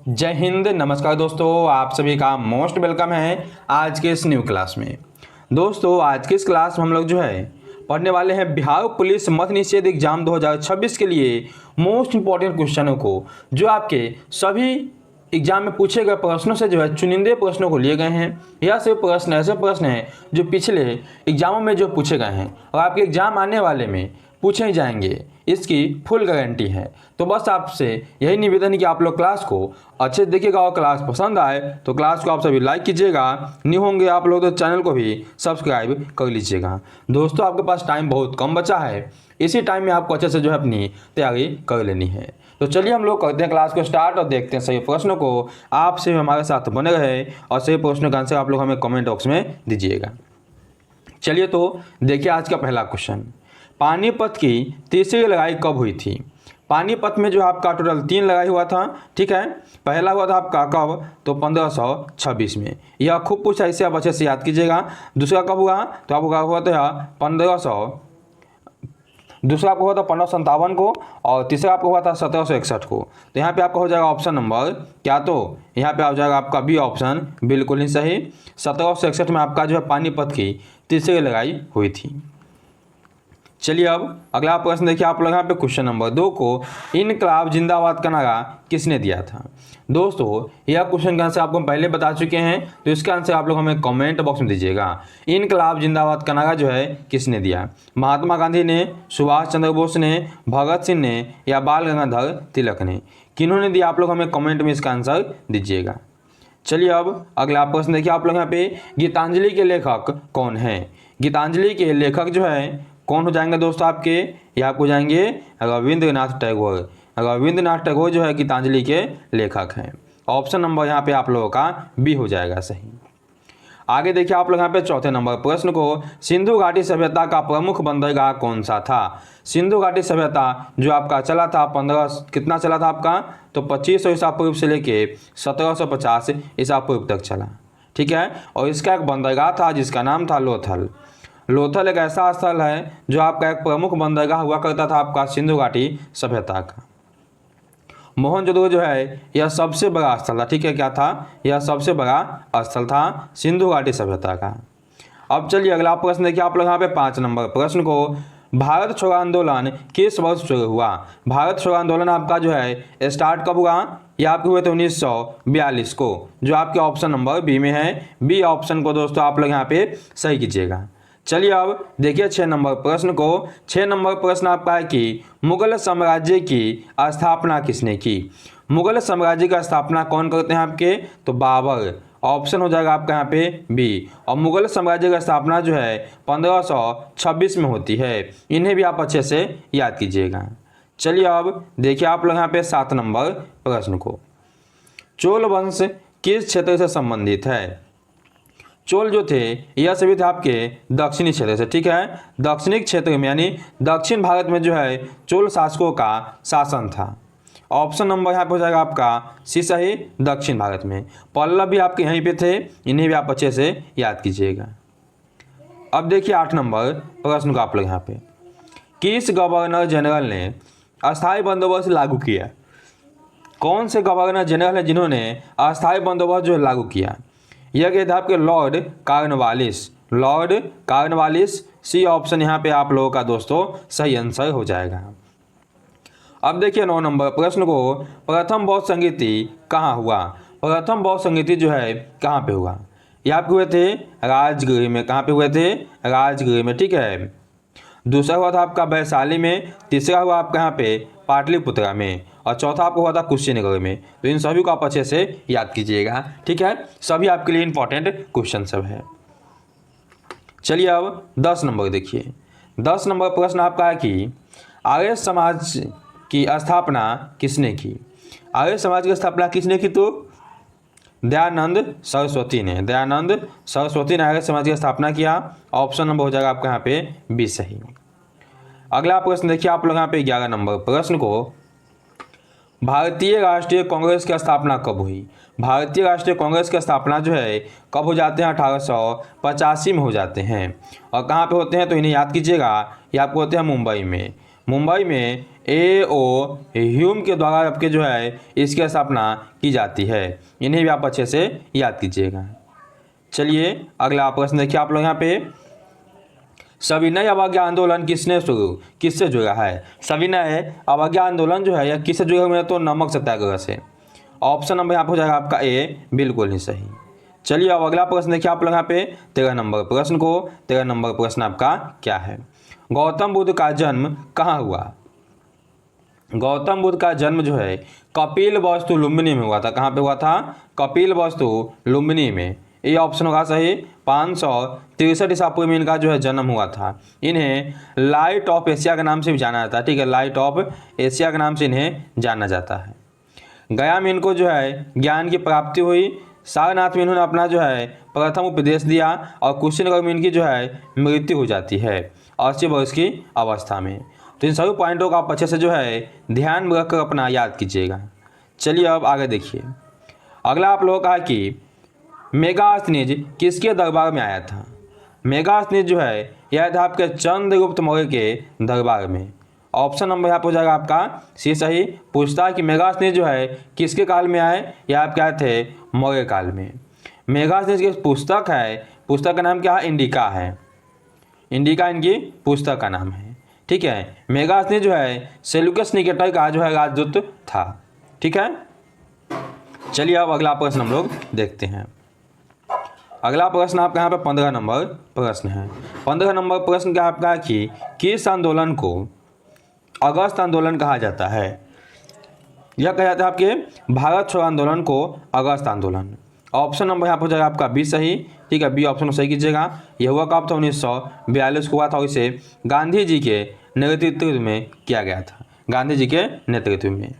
जय हिंद। नमस्कार दोस्तों, आप सभी का मोस्ट वेलकम है आज के इस न्यू क्लास में। दोस्तों आज के इस क्लास में हम लोग जो है पढ़ने वाले हैं बिहार पुलिस मत निषेध एग्जाम 2026 के लिए मोस्ट इंपॉर्टेंट क्वेश्चनों को, जो आपके सभी एग्जाम में पूछे गए प्रश्नों से जो है चुनिंदे प्रश्नों को लिए गए हैं। यह सभी प्रश्न ऐसे प्रश्न हैं जो पिछले एग्जामों में जो पूछे गए हैं और आपके एग्जाम आने वाले में पूछे ही जाएंगे, इसकी फुल गारंटी है। तो बस आपसे यही निवेदन है कि आप लोग क्लास को अच्छे से देखिएगा और क्लास पसंद आए तो क्लास को आप सभी लाइक कीजिएगा, न्यू होंगे आप लोग तो चैनल को भी सब्सक्राइब कर लीजिएगा। दोस्तों आपके पास टाइम बहुत कम बचा है, इसी टाइम में आपको अच्छे से जो है अपनी तैयारी कर लेनी है। तो चलिए हम लोग करते हैं क्लास को स्टार्ट और देखते हैं सही प्रश्नों को। आपसे हमारे साथ बने रहे और सही प्रश्नों का आंसर आप लोग हमें कमेंट बॉक्स में दीजिएगा। चलिए तो देखिए आज का पहला क्वेश्चन, पानीपत की तीसरी लड़ाई कब हुई थी? पानीपत में जो आपका टोटल 3 लड़ाई हुआ था, ठीक है। पहला हुआ था आपका कब? तो 1526 में, यह खूब पूछा, इसे आप अच्छे से याद कीजिएगा। दूसरा कब हुआ? तो आपका हुआ था 1500, दूसरा आपको हुआ था 1557 को और तीसरा आपको हुआ था 1761 को। तो यहाँ पे आपका हो जाएगा ऑप्शन नंबर क्या? तो यहाँ पे आ जाएगा आपका बी ऑप्शन, बिल्कुल ही सही। 1761 में आपका जो है पानीपत की तीसरी लड़ाई हुई थी। चलिए अब अगला प्रश्न देखिए आप लोग यहाँ पे क्वेश्चन नंबर 2 को, इनकलाब जिंदाबाद का नारा किसने दिया था? दोस्तों यह क्वेश्चन का आंसर आपको हम पहले बता चुके हैं, तो इसका आंसर आप लोग हमें कमेंट बॉक्स में दीजिएगा। इनकलाब जिंदाबाद का नारा जो है किसने दिया? महात्मा गांधी ने, सुभाष चंद्र बोस ने, भगत सिंह ने या बाल गंगाधर तिलक ने? किन्होंने दिया? आप लोग हमें कमेंट में इसका आंसर दीजिएगा। चलिए अब अगला प्रश्न देखिए आप लोग यहाँ पे, गीतांजलि के लेखक कौन है? गीतांजलि के लेखक जो है कौन हो जाएंगे दोस्तों आपके? ये आपको जाएंगे रविंद्रनाथ टैगोर। रविंद्रनाथ टैगोर जो है गीतांजलि के लेखक हैं। ऑप्शन नंबर यहाँ पे आप लोगों का बी हो जाएगा सही। आगे देखिए आप लोग यहाँ पे चौथे नंबर प्रश्न को, सिंधु घाटी सभ्यता का प्रमुख बंदरगाह कौन सा था? सिंधु घाटी सभ्यता जो आपका चला था 15 कितना चला था आपका? तो 2500 ईसा पूर्व से लेके 1750 ईसा पूर्व तक चला, ठीक है। और इसका एक बंदरगाह था जिसका नाम था लोथल। लोथल एक ऐसा स्थल है जो आपका एक प्रमुख बंदरगाह हुआ करता था आपका सिंधु घाटी सभ्यता का। मोहनजोदड़ो जो है यह सबसे बड़ा स्थल था, ठीक है। क्या था? यह सबसे बड़ा स्थल था सिंधु घाटी सभ्यता का। अब चलिए अगला प्रश्न देखिए आप लोग यहाँ पे 5 नंबर प्रश्न को, भारत छोड़ो आंदोलन किस वर्ष शुरू हुआ? भारत छोड़ो आंदोलन आपका जो है स्टार्ट कब हुआ? ये आपके हुए थे 1942 को, जो आपके ऑप्शन नंबर बी में है। बी ऑप्शन को दोस्तों आप लोग यहाँ पे सही कीजिएगा। चलिए अब देखिए 6 नंबर प्रश्न को। 6 नंबर प्रश्न आपका है कि मुगल साम्राज्य की स्थापना किसने की? मुगल साम्राज्य की स्थापना कौन करते हैं आपके? तो बाबर। ऑप्शन हो जाएगा आपका यहाँ पे बी। और मुगल साम्राज्य की स्थापना जो है 1526 में होती है। इन्हें भी आप अच्छे से याद कीजिएगा। चलिए अब देखिए आप लोग यहाँ पे 7 नंबर प्रश्न को, चोल वंश किस क्षेत्र से संबंधित है? चोल जो थे यह सभी थे आपके दक्षिणी क्षेत्र से, ठीक है। दक्षिणी क्षेत्र में यानी दक्षिण भारत में जो है चोल शासकों का शासन था। ऑप्शन नंबर यहाँ पे हो जाएगा आपका सी सही, दक्षिण भारत में। पल्लव भी आपके यहीं पे थे, इन्हें भी आप अच्छे से याद कीजिएगा। अब देखिए 8 नंबर प्रश्न को आप लोग यहाँ पे, किस गवर्नर जनरल ने अस्थायी बंदोबस्त लागू किया? कौन से गवर्नर जनरल हैं जिन्होंने अस्थायी बंदोबस्त जो लागू किया? यह गए थे आपके lord Cornwallis. Lord Cornwallis, C option यहाँ पे आप लोगों का दोस्तों सही आंसर हो जाएगा। अब देखिए 9 नंबर प्रश्न को, प्रथम बौद्ध संगीति कहाँ हुआ? प्रथम बौद्ध संगीति जो है कहाँ पे हुआ? ये आपके हुए थे राजगृह में। कहाँ पे हुए थे? राजगृह में, ठीक है। दूसरा हुआ था आपका वैशाली में, तीसरा हुआ आपका यहाँ पे पाटलिपुत्रा में और चौथा आपको हुआ था कुशीनगर में। तो इन सभी को आप अच्छे से याद कीजिएगा, ठीक है। सभी आपके लिए इंपॉर्टेंट क्वेश्चन सब है। चलिए अब 10 नंबर देखिए। 10 नंबर प्रश्न आपका है कि आर्य समाज की स्थापना किसने की? आर्य समाज की स्थापना किसने की? तो दयानंद सरस्वती ने। दयानंद सरस्वती ने आर्य समाज की स्थापना किया। ऑप्शन नंबर हो जाएगा आपका यहाँ पे बी सही। अगला प्रश्न देखिए आप लोग यहाँ पे 11 नंबर प्रश्न को, भारतीय राष्ट्रीय कांग्रेस की स्थापना कब हुई? भारतीय राष्ट्रीय कांग्रेस की स्थापना जो है कब हो जाते हैं? 1885 में हो जाते हैं। और कहाँ पे होते हैं? तो इन्हें याद कीजिएगा, ये आपको होते हैं मुंबई में। मुंबई में A.O. ह्यूम के द्वारा आपके जो है इसकी स्थापना की जाती है। इन्हें भी आप अच्छे से याद कीजिएगा। चलिए अगला प्रश्न देखिए आप लोग यहाँ पे, सविनय अवज्ञा आंदोलन किससे जुड़ा है? सविनय अवज्ञा आंदोलन जो है यह किससे जुड़ा हुआ है? तो नमक सत्याग्रह से। ऑप्शन नंबर यहाँ पे हो जाएगा आपका ए, बिल्कुल ही सही। चलिए अब अगला प्रश्न देखिए आप लोग यहाँ पे 13 नंबर प्रश्न को। 13 नंबर प्रश्न आपका क्या है? गौतम बुद्ध का जन्म कहाँ हुआ? गौतम बुद्ध का जन्म जो है कपिलवस्तु लुम्बिनी में हुआ था। कहाँ पे हुआ था? कपिलवस्तु लुम्बिनी में। ये ऑप्शन होगा सही। 563 ईसा पूर्व में इनका जो है जन्म हुआ था। इन्हें लाइट ऑफ एशिया के नाम से भी जाना जाता है। ठीक है, लाइट ऑफ एशिया के नाम से इन्हें जाना जाता है। गया में इनको जो है ज्ञान की प्राप्ति हुई। सारनाथ में इन्होंने अपना जो है प्रथम उपदेश दिया और कुशीनगर में इनकी जो है मृत्यु हो जाती है 80 वर्ष की अवस्था में। तो इन सभी पॉइंटों का आप अच्छे से जो है ध्यान में रखकर अपना याद कीजिएगा। चलिए अब आगे देखिए, अगला आप लोगों का है कि मेगास्थनीज किसके दरबार में आया था? मेगास्थनीज जो है यह था आपके चंद्रगुप्त मौर्य के दरबार में। ऑप्शन नंबर यहाँ पर हो जाएगा आपका सी सही। पूछता है कि मेगास्थनीज जो है किसके काल में आए? या आप क्या थे? मौर्य काल में। मेगास्थनीज की पुस्तक है, पुस्तक का नाम क्या है? इंडिका है। इंडिका इनकी पुस्तक का नाम है। ठीक है, मेगास्थनीज जो है सेल्यूकस निकेटर का जो है राजदूत था। ठीक है, चलिए अब अगला प्रश्न हम लोग देखते हैं। अगला प्रश्न आपका यहाँ पे 15 नंबर प्रश्न है। 15 नंबर प्रश्न क्या आपका कि किस आंदोलन को अगस्त आंदोलन कहा जाता है? यह कहा जाता है आपके भारत छोड़ो आंदोलन को अगस्त आंदोलन। ऑप्शन नंबर यहाँ पर हो जाएगा आपका बी सही। ठीक है, बी ऑप्शन को सही कीजिएगा। यह हुआ कब था? 1942 को हुआ था। इसे गांधी जी के नेतृत्व में किया गया था, गांधी जी के नेतृत्व में।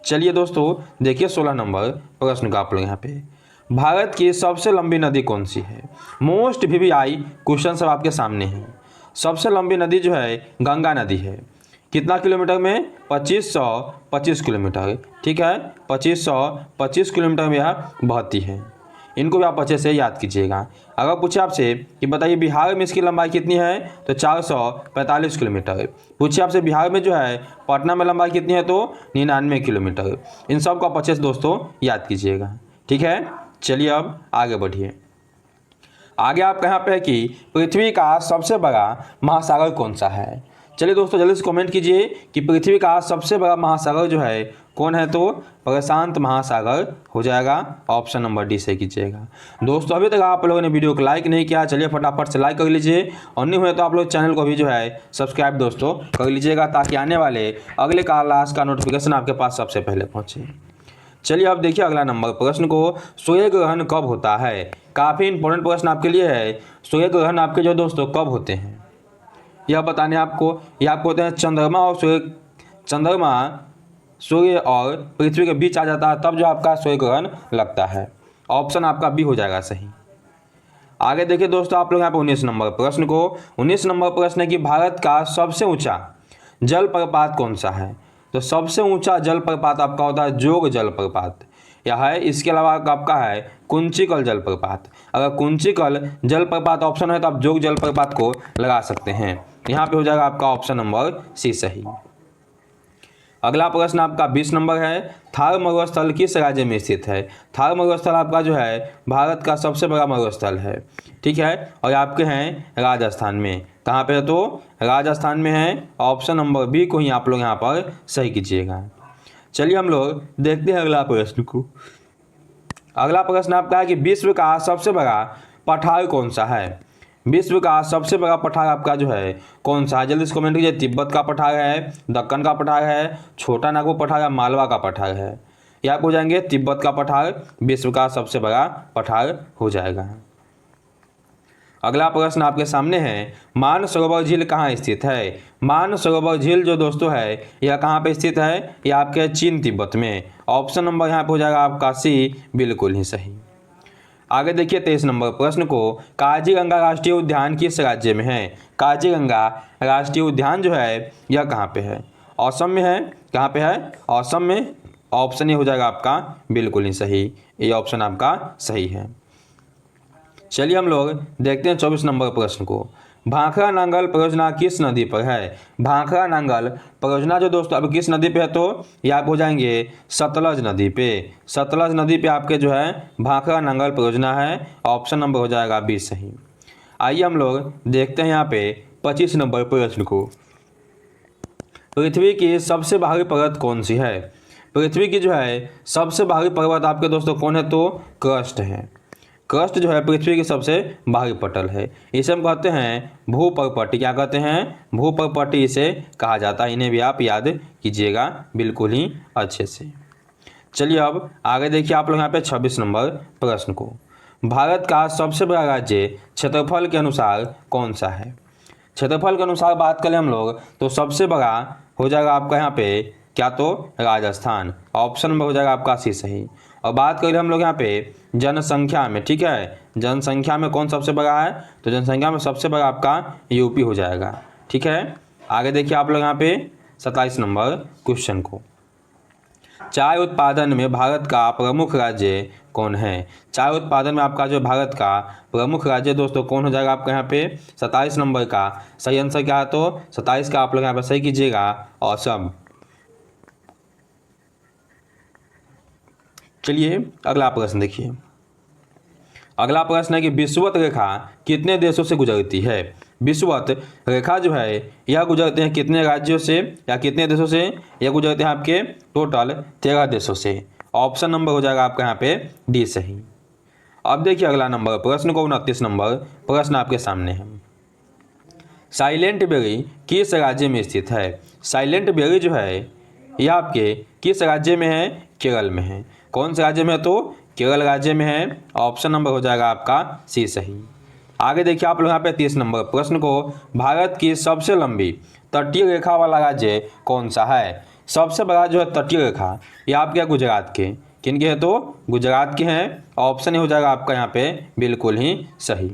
चलिए दोस्तों देखिए 16 नंबर प्रश्न का आप लोग यहाँ पे, भारत की सबसे लंबी नदी कौन सी है? मोस्ट VVI क्वेश्चन सब आपके सामने है। सबसे लंबी नदी जो है गंगा नदी है। कितना किलोमीटर में? 2525 किलोमीटर। ठीक है, 2525 किलोमीटर में यह बहती है। इनको भी आप अच्छे से याद कीजिएगा। अगर पूछे आपसे कि बताइए बिहार में इसकी लंबाई कितनी है? तो 445 किलोमीटर। पूछे आपसे बिहार में जो है पटना में लंबाई कितनी है? तो 99 किलोमीटर। इन सब को आप अच्छे से दोस्तों याद कीजिएगा। ठीक है, चलिए अब आगे बढ़िए। आगे आप यहाँ पे है कि पृथ्वी का सबसे बड़ा महासागर कौन सा है? चलिए दोस्तों जल्दी से कमेंट कीजिए कि पृथ्वी का सबसे बड़ा महासागर जो है कौन है? तो प्रशांत महासागर हो जाएगा। ऑप्शन नंबर डी से कीजिएगा। दोस्तों अभी तक आप लोगों ने वीडियो को लाइक नहीं किया, चलिए फटाफट से लाइक कर लीजिए और नहीं हुए तो आप लोग चैनल को भी जो है सब्सक्राइब दोस्तों कर लीजिएगा, ताकि आने वाले अगले क्लास का नोटिफिकेशन आपके पास सबसे पहले पहुँचे। चलिए अब देखिए अगला नंबर प्रश्न को, सूर्य ग्रहण कब होता है? काफ़ी इंपॉर्टेंट प्रश्न आपके लिए है। सूर्य ग्रहण आपके जो दोस्तों कब होते हैं यह बताने आपको। यह आपको होते हैं चंद्रमा सूर्य और पृथ्वी के बीच आ जाता है, तब जो आपका सूर्य ग्रहण लगता है। ऑप्शन आपका बी हो जाएगा सही। आगे देखिए दोस्तों आप लोग यहाँ पे 19 नंबर प्रश्न को। 19 नंबर प्रश्न है कि भारत का सबसे ऊंचा जलप्रपात कौन सा है? तो सबसे ऊंचा जलप्रपात आपका होता है जोग जलप्रपात, यह है। इसके अलावा आपका है कुंचिकल जलप्रपात। अगर कुंचिकल जलप्रपात ऑप्शन है तो आप जोग जलप्रपात को लगा सकते हैं। यहाँ पे हो जाएगा आपका ऑप्शन नंबर सी सही। अगला प्रश्न आपका 20 नंबर है, थार मरुस्थल किस राज्य में स्थित है? थार मरुस्थल आपका जो है भारत का सबसे बड़ा मरुस्थल है। ठीक है, और आपके हैं राजस्थान में। कहाँ पे है? तो राजस्थान में है। ऑप्शन नंबर बी को ही आप लोग यहाँ पर सही कीजिएगा। चलिए हम लोग देखते हैं अगला प्रश्न को। अगला प्रश्न आपका है कि विश्व का सबसे बड़ा पठार कौन सा है? विश्व का सबसे बड़ा पठार आपका जो है कौन सा है? जल्दी से कमेंट कीजिए। तिब्बत का पठार है, दक्कन का पठार है, छोटा नागपुर पठार है, मालवा का पठार है। ये आप हो जाएंगे तिब्बत का पठार विश्व का सबसे बड़ा पठार हो जाएगा। अगला प्रश्न आपके सामने है, मानसरोवर झील कहाँ स्थित है? मानसरोवर झील जो दोस्तों है यह कहाँ पे स्थित है? यह आपके चीन तिब्बत में। ऑप्शन नंबर यहाँ पे हो जाएगा आपका सी, बिल्कुल ही सही। आगे देखिए 23 नंबर प्रश्न को, काजीरंगा राष्ट्रीय उद्यान किस राज्य में है? काजीरंगा राष्ट्रीय उद्यान जो है यह कहाँ पे है? असम में है। कहाँ पे है? असम में। ऑप्शन ये हो जाएगा आपका बिल्कुल ही सही। ये ऑप्शन आपका सही है। चलिए हम लोग देखते हैं 24 नंबर प्रश्न को। भाखड़ा नांगल परियोजना किस नदी पर है? भाखड़ा नांगल परियोजना जो दोस्तों अब किस नदी पे है, तो ये आप हो जाएंगे सतलज नदी पे। सतलज नदी पे आपके जो है भाखड़ा नांगल परियोजना है। ऑप्शन नंबर हो जाएगा बी सही। आइए हम लोग देखते हैं यहाँ पे 25 नंबर प्रश्न को। पृथ्वी की सबसे भारी पर्वत कौन सी है? पृथ्वी की जो है सबसे भारी पर्वत आपके दोस्तों कौन है, तो क्रस्ट है। क्रस्ट जो है पृथ्वी की सबसे भारी पटल है। इसे हम कहते हैं भूपर्पटी। क्या कहते हैं? भूपर्पटी इसे कहा जाता है। इन्हें भी आप याद कीजिएगा बिल्कुल ही अच्छे से। चलिए अब आगे देखिए आप लोग यहाँ पे 26 नंबर प्रश्न को। भारत का सबसे बड़ा राज्य क्षेत्रफल के अनुसार कौन सा है? क्षेत्रफल के अनुसार बात करें हम लोग तो सबसे बड़ा हो जाएगा आपका यहाँ पे क्या, तो राजस्थान। ऑप्शन नंबर हो जाएगा आपका सी सही। और बात करें हम लोग यहाँ पे जनसंख्या में, ठीक है, जनसंख्या में कौन सबसे बड़ा है, तो जनसंख्या में सबसे बड़ा आपका यूपी हो जाएगा। ठीक है, आगे देखिए आप लोग यहाँ पे 27 नंबर क्वेश्चन को। चाय उत्पादन में भारत का प्रमुख राज्य कौन है? चाय उत्पादन में आपका जो भारत का प्रमुख राज्य दोस्तों कौन हो जाएगा आपका यहाँ पे 27 नंबर का सही आंसर क्या है, तो 27 का आप लोग यहाँ पे सही कीजिएगा। ऑसम। चलिए अगला प्रश्न देखिए। अगला प्रश्न है कि विषुवत रेखा कितने देशों से गुजरती है? विषुवत रेखा जो है यह गुजरते हैं कितने राज्यों से या कितने देशों से? यह गुजरते हैं आपके टोटल 13 देशों से। ऑप्शन नंबर हो जाएगा आपका यहाँ पे डी सही। अब देखिए अगला नंबर प्रश्न को 29 नंबर प्रश्न आपके सामने है। साइलेंट वैली किस राज्य में स्थित है? साइलेंट वैली जो है यह आपके किस राज्य में है? केरल में है। कौन से राज्य में है? तो केरल राज्य में है। ऑप्शन नंबर हो जाएगा आपका सी सही। आगे देखिए आप लोग यहाँ पे 30 नंबर प्रश्न को। भारत की सबसे लंबी तटीय रेखा वाला राज्य कौन सा है? सबसे बड़ा जो है तटीय रेखा ये आपके गुजरात के, किन के है? तो गुजरात के हैं। ऑप्शन हो जाएगा आपका यहाँ पे बिल्कुल ही सही।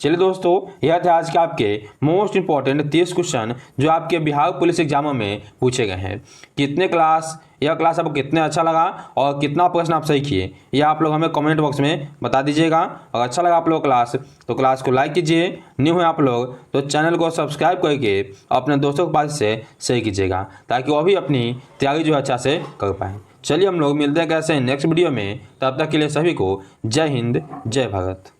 चलिए दोस्तों, यह थे आज के आपके मोस्ट इंपॉर्टेंट 30 क्वेश्चन जो आपके बिहार पुलिस एग्जामों में पूछे गए हैं। कितने क्लास यह क्लास आपको कितने अच्छा लगा और कितना प्रश्न आप सही किए, यह आप लोग हमें कमेंट बॉक्स में बता दीजिएगा। और अच्छा लगा आप लोग क्लास तो क्लास को लाइक कीजिए। न्यू है आप लोग तो चैनल को सब्सक्राइब करके अपने दोस्तों के पास से शेयर कीजिएगा ताकि वो भी अपनी तैयारी जो है अच्छा से कर पाएँ। चलिए हम लोग मिलते हैं कैसे नेक्स्ट वीडियो में। तब तक के लिए सभी को जय हिंद, जय भारत।